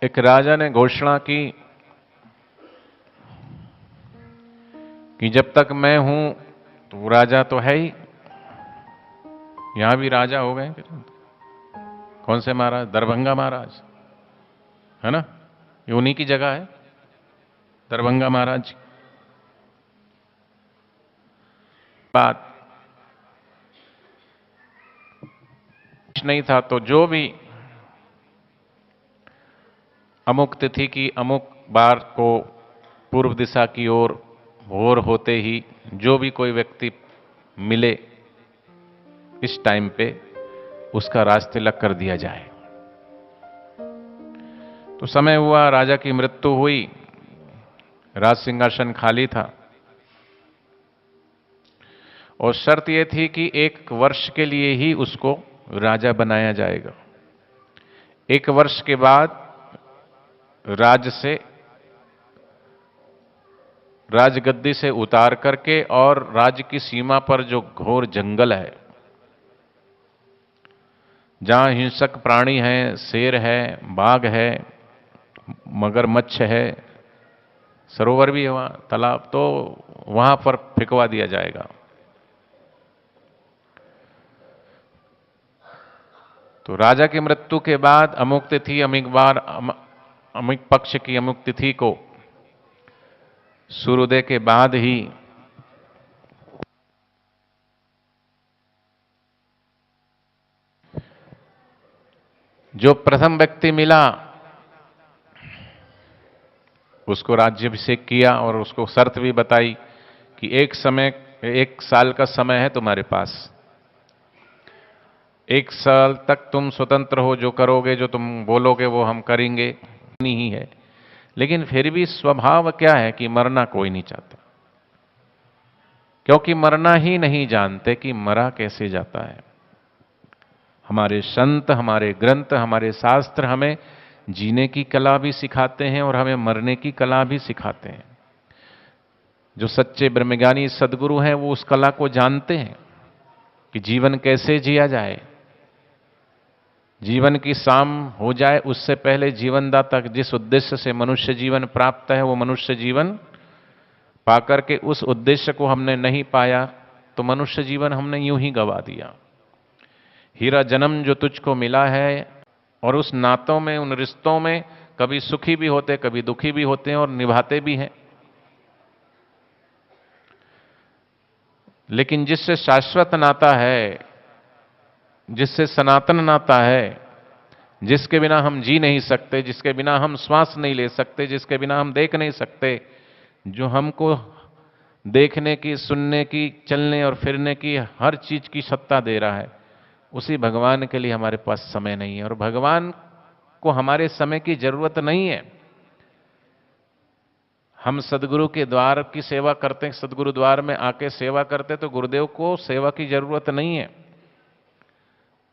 एक राजा ने घोषणा की कि जब तक मैं हूं तो वो राजा तो है ही। यहां भी राजा हो गए। कौन से महाराज? दरभंगा महाराज, है ना? ये उन्हीं की जगह है, दरभंगा महाराज। बात नहीं था तो जो भी अमुक तिथि की अमुक बार को पूर्व दिशा की ओर भोर होते ही जो भी कोई व्यक्ति मिले इस टाइम पे उसका राज तिलक कर दिया जाए। तो समय हुआ, राजा की मृत्यु हुई, राज सिंहासन खाली था और शर्त यह थी कि 1 वर्ष के लिए ही उसको राजा बनाया जाएगा। 1 वर्ष के बाद राजगद्दी से उतार करके और राज्य की सीमा पर जो घोर जंगल है, जहां हिंसक प्राणी हैं, शेर है, बाघ है, मगरमच्छ है, सरोवर भी है वहां, तालाब, तो वहां पर फेंकवा दिया जाएगा। तो राजा की मृत्यु के बाद अमुक तिथि अमुक बार अमुक पक्ष की अमुक तिथि को सूर्योदय के बाद ही जो प्रथम व्यक्ति मिला उसको राज्याभिषेक किया और उसको शर्त भी बताई कि 1 साल का समय है तुम्हारे पास। 1 साल तक तुम स्वतंत्र हो, जो करोगे, जो तुम बोलोगे वो हम करेंगे। नहीं है, लेकिन फिर भी स्वभाव क्या है कि मरना कोई नहीं चाहता, क्योंकि मरना ही नहीं जानते कि मरा कैसे जाता है। हमारे संत, हमारे ग्रंथ, हमारे शास्त्र हमें जीने की कला भी सिखाते हैं और हमें मरने की कला भी सिखाते हैं। जो सच्चे ब्रह्मज्ञानी सद्गुरु हैं वो उस कला को जानते हैं कि जीवन कैसे जिया जाए। जीवन की शाम हो जाए उससे पहले जीवनदाता जिस उद्देश्य से मनुष्य जीवन प्राप्त है वो मनुष्य जीवन पाकर के उस उद्देश्य को हमने नहीं पाया तो मनुष्य जीवन हमने यूं ही गवा दिया। हीरा जन्म जो तुझको मिला है, और उस नातों में, उन रिश्तों में कभी सुखी भी होते, कभी दुखी भी होते हैं और निभाते भी हैं। लेकिन जिससे शाश्वत नाता है, जिससे सनातन नाता है, जिसके बिना हम जी नहीं सकते, जिसके बिना हम श्वास नहीं ले सकते, जिसके बिना हम देख नहीं सकते, जो हमको देखने की, सुनने की, चलने और फिरने की हर चीज की सत्ता दे रहा है, उसी भगवान के लिए हमारे पास समय नहीं है। और भगवान को हमारे समय की जरूरत नहीं है। हम सदगुरु के द्वार की सेवा करते हैं, सदगुरु द्वार में आके सेवा करते, तो गुरुदेव को सेवा की जरूरत नहीं है।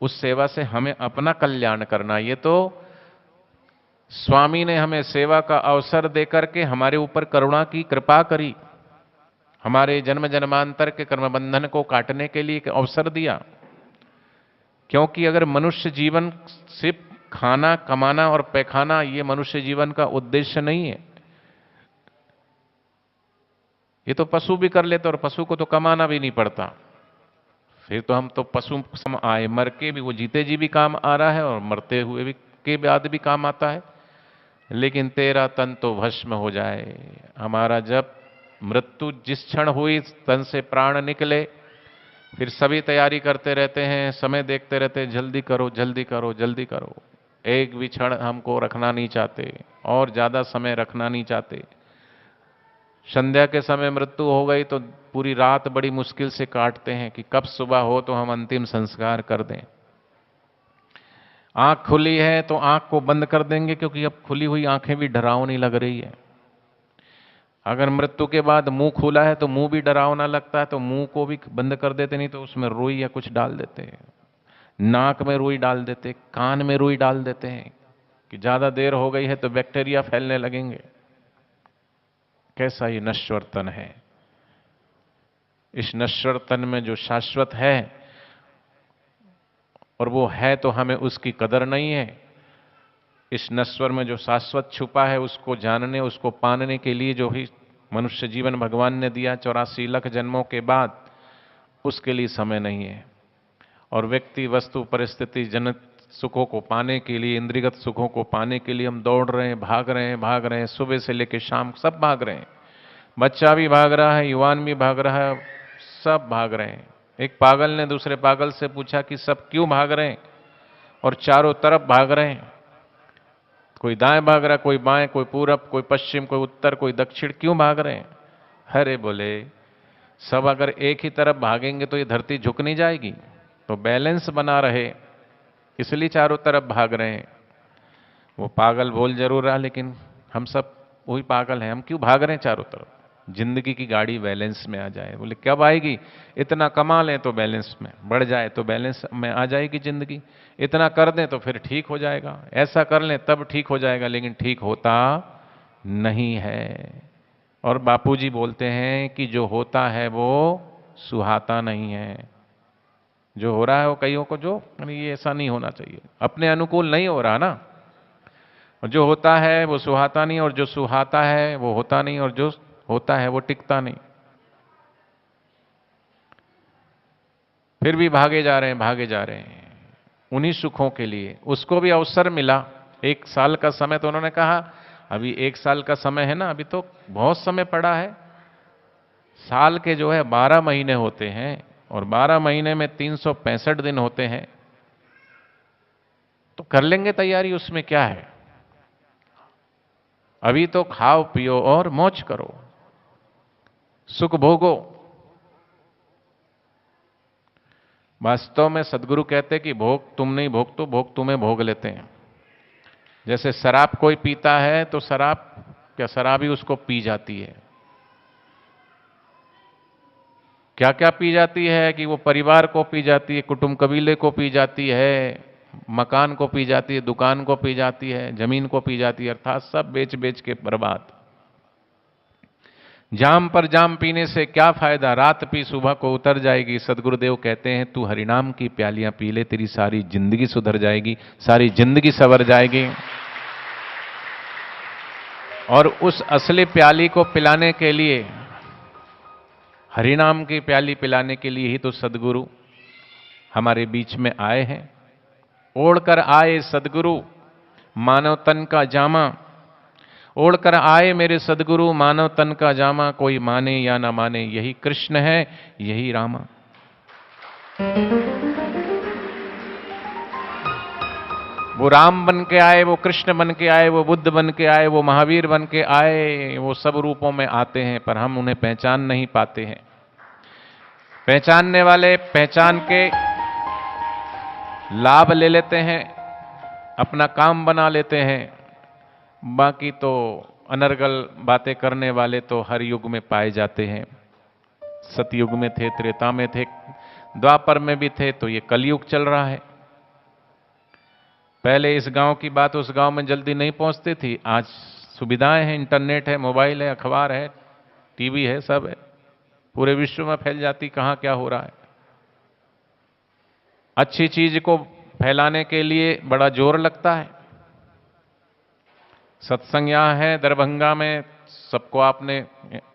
उस सेवा से हमें अपना कल्याण करना। ये तो स्वामी ने हमें सेवा का अवसर देकर के हमारे ऊपर करुणा की, कृपा करी, हमारे जन्म जन्मांतर के कर्म बंधन को काटने के लिए एक अवसर दिया। क्योंकि अगर मनुष्य जीवन सिर्फ खाना, कमाना और पैखाना ये मनुष्य जीवन का उद्देश्य नहीं है, ये तो पशु भी कर लेते और पशु को तो कमाना भी नहीं पड़ता। फिर तो हम तो पशु सम आए, मर के भी वो जीते जी भी काम आ रहा है और मरते हुए भी के बाद भी काम आता है। लेकिन तेरा तन तो भस्म हो जाए, हमारा जब मृत्यु जिस क्षण हुई, तन से प्राण निकले, फिर सभी तैयारी करते रहते हैं, समय देखते रहते हैं, जल्दी करो, जल्दी करो, जल्दी करो। एक भी क्षण हमको रखना नहीं चाहते और ज्यादा समय रखना नहीं चाहते। संध्या के समय मृत्यु हो गई तो पूरी रात बड़ी मुश्किल से काटते हैं कि कब सुबह हो तो हम अंतिम संस्कार कर दें। आंख खुली है तो आंख को बंद कर देंगे, क्योंकि अब खुली हुई आंखें भी डरावनी लग रही है। अगर मृत्यु के बाद मुंह खुला है तो मुंह भी डरावना लगता है, तो मुंह को भी बंद कर देते, नहीं तो उसमें रुई या कुछ डाल देते हैं। नाक में रुई डाल देते, कान में रुई डाल देते हैं कि ज्यादा देर हो गई है तो बैक्टीरिया फैलने लगेंगे। कैसा ये नश्वर तन है। इस नश्वर तन में जो शाश्वत है, और वो है तो हमें उसकी कदर नहीं है, इस नश्वर में जो शाश्वत छुपा है उसको जानने, उसको पाने के लिए जो ही मनुष्य जीवन भगवान ने दिया 84 लाख जन्मों के बाद, उसके लिए समय नहीं है। और व्यक्ति, वस्तु, परिस्थिति जनित सुखों को पाने के लिए, इंद्रियगत सुखों को पाने के लिए हम दौड़ रहे हैं, भाग रहे हैं, सुबह से लेकर शाम सब भाग रहे हैं। बच्चा भी भाग रहा है, युवान भी भाग रहा है, सब भाग रहे हैं। एक पागल ने दूसरे पागल से पूछा कि सब क्यों भाग रहे हैं और चारों तरफ भाग रहे हैं? कोई दाएं भाग रहा है, कोई बाएं, कोई पूरब, कोई पश्चिम, कोई उत्तर, कोई दक्षिण, क्यों भाग रहे हैं? अरे बोले, सब अगर एक ही तरफ भागेंगे तो ये धरती झुक नहीं जाएगी, तो बैलेंस बना रहे, इसलिए चारों तरफ भाग रहे हैं। वो पागल बोल जरूर रहा, लेकिन हम सब वही पागल हैं। हम क्यों भाग रहे हैं चारों तरफ? जिंदगी की गाड़ी बैलेंस में आ जाए। बोले कब आएगी? इतना कमा लें तो बैलेंस में बढ़ जाए, तो बैलेंस में आ जाएगी जिंदगी। इतना कर दें तो फिर ठीक हो जाएगा, ऐसा कर लें तब ठीक हो जाएगा, लेकिन ठीक होता नहीं है। और बापूजी बोलते हैं कि जो होता है वो सुहाता नहीं है। जो हो रहा है वो कईयों को जो ये ऐसा नहीं होना चाहिए, अपने अनुकूल नहीं हो रहा ना। और जो होता है वो सुहाता नहीं, और जो सुहाता है वो होता नहीं, और जो होता है वो टिकता नहीं। फिर भी भागे जा रहे हैं, भागे जा रहे हैं उन्हीं सुखों के लिए। उसको भी अवसर मिला, 1 साल का समय, तो उन्होंने कहा अभी 1 साल का समय है ना, अभी तो बहुत समय पड़ा है। साल के जो है 12 महीने होते हैं, और 12 महीने में 365 दिन होते हैं, तो कर लेंगे तैयारी, उसमें क्या है। अभी तो खाओ पियो और मौज करो, सुख भोगो। वास्तव में सदगुरु कहते कि भोग तुम नहीं भोग, तो भोग तुम्हें भोग लेते हैं। जैसे शराब कोई पीता है तो शराब क्या, शराबी उसको पी जाती है। क्या क्या पी जाती है कि वो परिवार को पी जाती है, कुटुंब कबीले को पी जाती है, मकान को पी जाती है, दुकान को पी जाती है, जमीन को पी जाती है, अर्थात सब बेच बेच के बर्बाद। जाम पर जाम पीने से क्या फायदा, रात पी सुबह को उतर जाएगी। सदगुरुदेव कहते हैं तू हरिनाम की प्यालियां पी ले, तेरी सारी जिंदगी सुधर जाएगी, सारी जिंदगी संवर जाएगी। और उस असली प्याली को पिलाने के लिए, हरिनाम की प्याली पिलाने के लिए ही तो सदगुरु हमारे बीच में आए हैं। ओढ़कर आए सदगुरु मानव तन का जामा, ओढ़कर आए मेरे सदगुरु मानव तन का जामा, कोई माने या ना माने यही कृष्ण है, यही रामा। वो राम बन के आए, वो कृष्ण बन के आए, वो बुद्ध बन के आए, वो महावीर बन के आए, वो सब रूपों में आते हैं, पर हम उन्हें पहचान नहीं पाते हैं। पहचानने वाले पहचान के लाभ ले लेते हैं, अपना काम बना लेते हैं। बाकी तो अनर्गल बातें करने वाले तो हर युग में पाए जाते हैं। सतयुग में थे, त्रेता में थे, द्वापर में भी थे, तो ये कलयुग चल रहा है। पहले इस गांव की बात उस गांव में जल्दी नहीं पहुंचती थी, आज सुविधाएं हैं, इंटरनेट है, मोबाइल है, अखबार है, टीवी है, सब है, पूरे विश्व में फैल जाती कहां क्या हो रहा है। अच्छी चीज को फैलाने के लिए बड़ा जोर लगता है। सत्संग यहां है दरभंगा में, सबको आपने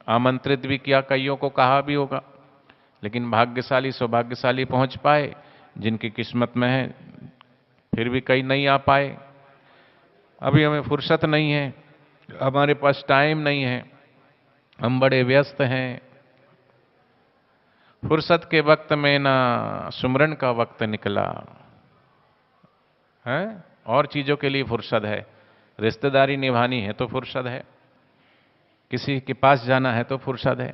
आमंत्रित भी किया, कईयों को कहा भी होगा, लेकिन भाग्यशाली सौभाग्यशाली पहुंच पाए, जिनकी किस्मत में है। फिर भी कई नहीं आ पाए। अभी हमें फुर्सत नहीं है, हमारे पास टाइम नहीं है, हम बड़े व्यस्त हैं। फुर्सत के वक्त में ना सुमरन का वक्त निकला है, और चीजों के लिए फुर्सत है। रिश्तेदारी निभानी है तो फुर्सत है, किसी के पास जाना है तो फुर्सत है,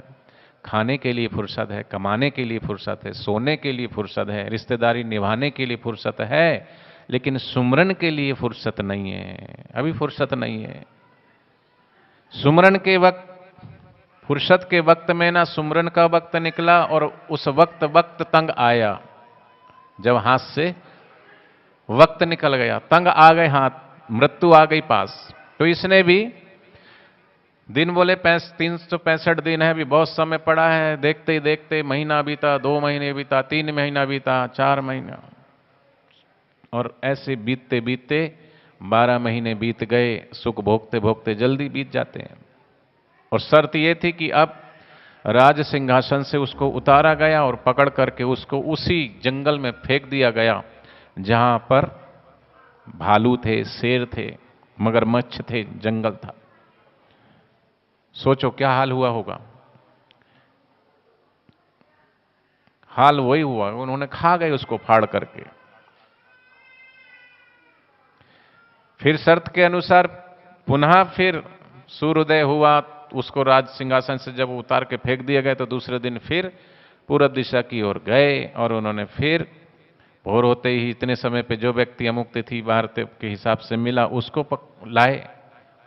खाने के लिए फुर्सत है, कमाने के लिए फुर्सत है, सोने के लिए फुर्सत है, रिश्तेदारी निभाने के लिए फुर्सत है, लेकिन सुमरन के लिए फुर्सत नहीं है। अभी फुर्सत नहीं है। सुमरन के वक्त, फुर्सत के वक्त में ना सुमरन का वक्त निकला, और उस वक्त तंग आया, जब हाथ से वक्त निकल गया, तंग आ गए हाथ, मृत्यु आ गई पास। तो इसने भी दिन बोले 365 दिन है, अभी बहुत समय पड़ा है। देखते ही देखते महीना बीता, 2 महीने बीता, 3 महीना बीता, 4 महीना, और ऐसे बीतते बीतते 12 महीने बीत गए, सुख भोगते भोगते जल्दी बीत जाते हैं। और शर्त यह थी कि अब राज सिंहासन से उसको उतारा गया और पकड़ करके उसको उसी जंगल में फेंक दिया गया जहां पर भालू थे, शेर थे, मगरमच्छ थे, जंगल था। सोचो क्या हाल हुआ होगा। हाल वही हुआ, उन्होंने खा गए उसको फाड़ करके। फिर शर्त के अनुसार पुनः फिर सूर्योदय हुआ, उसको राज सिंहासन से जब उतार के फेंक दिया गया तो दूसरे दिन फिर पूरब दिशा की ओर गए और उन्होंने फिर भोर होते ही इतने समय पे जो व्यक्ति अमुक तिथि वार के हिसाब से मिला उसको लाए।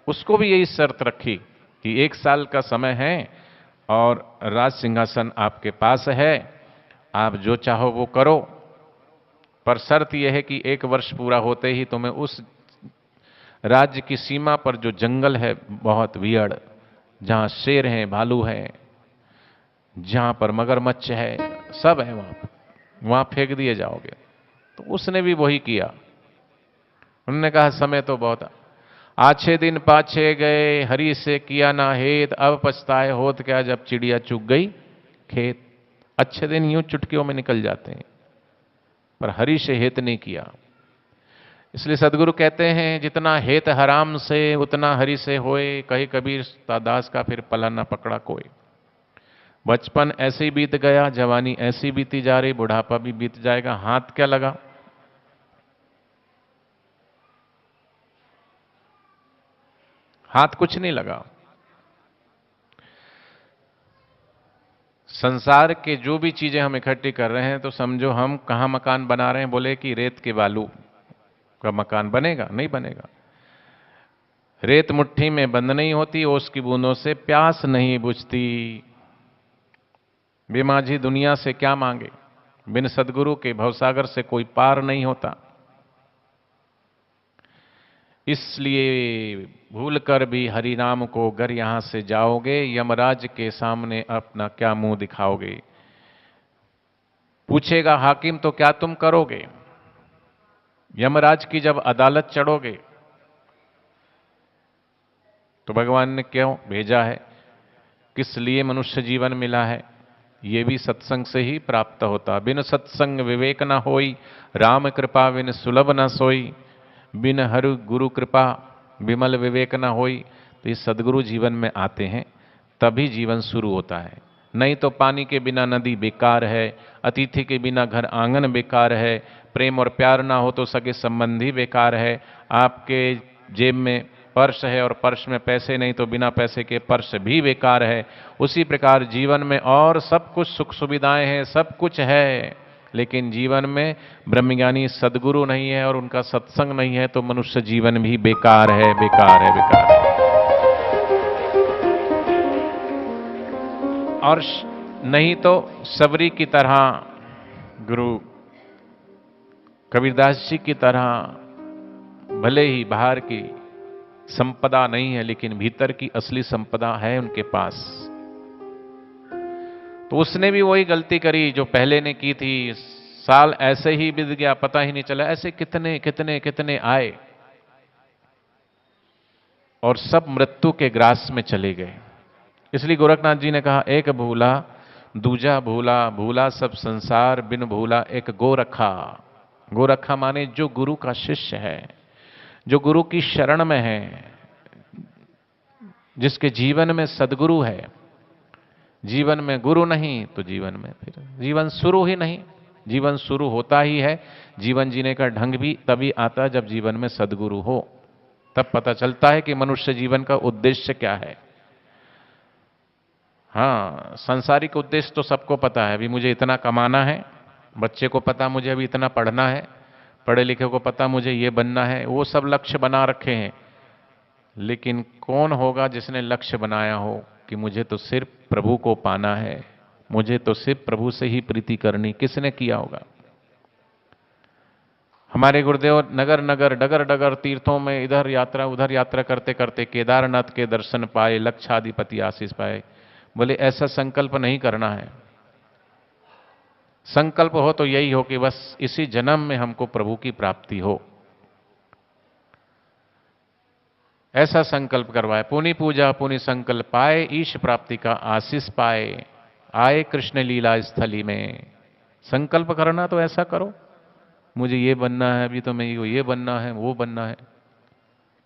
उसको भी यही शर्त रखी कि 1 साल का समय है और राज सिंहासन आपके पास है, आप जो चाहो वो करो, पर शर्त यह है कि 1 वर्ष पूरा होते ही तुम्हें उस राज्य की सीमा पर जो जंगल है बहुत वियर्ड, जहां शेर हैं, भालू हैं, जहां पर मगरमच्छ है, सब है वहां फेंक दिए जाओगे। तो उसने भी वही किया। उन्होंने कहा समय तो बहुत, आछे दिन पाछे गए, हरि से किया ना हेत, अब पछताए होत क्या जब चिड़िया चुग गई खेत। अच्छे दिन यूं चुटकियों में निकल जाते हैं, पर हरि से हेत नहीं किया। इसलिए सदगुरु कहते हैं जितना हेत हराम से उतना हरि से होए, कहे कबीर दास का फिर पला न पकड़ा कोई। बचपन ऐसे ही बीत गया, जवानी ऐसी बीती जा रही, बुढ़ापा भी बीत जाएगा, हाथ क्या लगा। हाथ कुछ नहीं लगा। संसार के जो भी चीजें हम इकट्ठी कर रहे हैं तो समझो हम कहां मकान बना रहे हैं, बोले कि रेत के बालू का मकान बनेगा, नहीं बनेगा। रेत मुट्ठी में बंद नहीं होती, ओस की बूंदों से प्यास नहीं बुझती। बेमाझी दुनिया से क्या मांगे, बिन सदगुरु के भवसागर से कोई पार नहीं होता। इसलिए भूल कर भी हरि नाम को अगर यहां से जाओगे, यमराज के सामने अपना क्या मुंह दिखाओगे। पूछेगा हाकिम तो क्या तुम करोगे। यमराज की जब अदालत चढ़ोगे तो भगवान ने क्यों भेजा है, किस लिए मनुष्य जीवन मिला है, ये भी सत्संग से ही प्राप्त होता। बिन सत्संग विवेक न होई, राम कृपा बिन सुलभ न सोई। बिन हरु गुरु कृपा विमल विवेक न होई। तो इस सदगुरु जीवन में आते हैं तभी जीवन शुरू होता है। नहीं तो पानी के बिना नदी बेकार है, अतिथि के बिना घर आंगन बेकार है, प्रेम और प्यार ना हो तो सगे संबंधी बेकार है। आपके जेब में पर्स है और पर्स में पैसे नहीं तो बिना पैसे के पर्स भी बेकार है। उसी प्रकार जीवन में और सब कुछ सुख सुविधाएं हैं, सब कुछ है, लेकिन जीवन में ब्रह्मज्ञानी सदगुरु नहीं है और उनका सत्संग नहीं है तो मनुष्य जीवन भी बेकार है, बेकार है, बेकार है। और नहीं तो सबरी की तरह, गुरु कबीरदास जी की तरह भले ही बाहर की संपदा नहीं है लेकिन भीतर की असली संपदा है उनके पास। तो उसने भी वही गलती करी जो पहले ने की थी। साल ऐसे ही बीत गया, पता ही नहीं चला। ऐसे कितने कितने कितने आए और सब मृत्यु के ग्रास में चले गए। इसलिए गोरखनाथ जी ने कहा, एक भूला दूजा भूला, भूला सब संसार, बिन भूला एक गोरखा। गोरखा माने जो गुरु का शिष्य है, जो गुरु की शरण में है, जिसके जीवन में सदगुरु है। जीवन में गुरु नहीं तो जीवन में फिर जीवन शुरू ही नहीं। जीवन शुरू होता ही है, जीवन जीने का ढंग भी तभी आता है जब जीवन में सदगुरु हो। तब पता चलता है कि मनुष्य जीवन का उद्देश्य क्या है। हाँ, सांसारिक उद्देश्य तो सबको पता है, अभी मुझे इतना कमाना है, बच्चे को पता मुझे अभी इतना पढ़ना है, पढ़े लिखे को पता मुझे ये बनना है, वो सब लक्ष्य बना रखे हैं। लेकिन कौन होगा जिसने लक्ष्य बनाया हो कि मुझे तो सिर्फ प्रभु को पाना है, मुझे तो सिर्फ प्रभु से ही प्रीति करनी, किसने किया होगा। हमारे गुरुदेव नगर नगर डगर डगर तीर्थों में इधर यात्रा उधर यात्रा करते करते केदारनाथ के दर्शन पाए, लक्षाधिपति आशीष पाए। बोले ऐसा संकल्प नहीं करना है। संकल्प हो तो यही हो कि बस इसी जन्म में हमको प्रभु की प्राप्ति हो। ऐसा संकल्प करवाए, पुनि पूजा पुनि संकल्प पाए, ईश प्राप्ति का आशीष पाए, आए कृष्ण लीला स्थली में। संकल्प करना तो ऐसा करो, मुझे ये बनना है, अभी तो मैं ये बनना है, वो बनना है।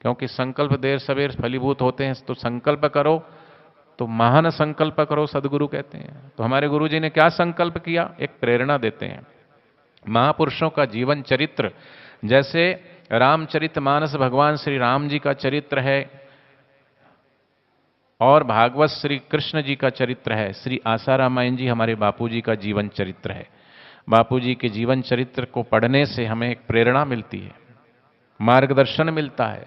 क्योंकि संकल्प देर सवेर फलीभूत होते हैं, तो संकल्प करो, तो महान संकल्प करो, सदगुरु कहते हैं। तो हमारे गुरु जी ने क्या संकल्प किया, एक प्रेरणा देते हैं। महापुरुषों का जीवन चरित्र, जैसे रामचरितमानस भगवान श्री राम जी का चरित्र है, और भागवत श्री कृष्ण जी का चरित्र है, श्री आसारामायण जी हमारे बापू जी का जीवन चरित्र है। बापू जी के जीवन चरित्र को पढ़ने से हमें एक प्रेरणा मिलती है, मार्गदर्शन मिलता है,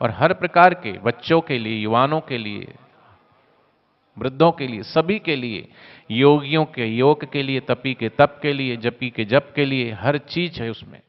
और हर प्रकार के बच्चों के लिए, युवानों के लिए, वृद्धों के लिए, सभी के लिए, योगियों के योग के लिए, तपी के तप के लिए, जपी के जप के लिए, हर चीज है उसमें।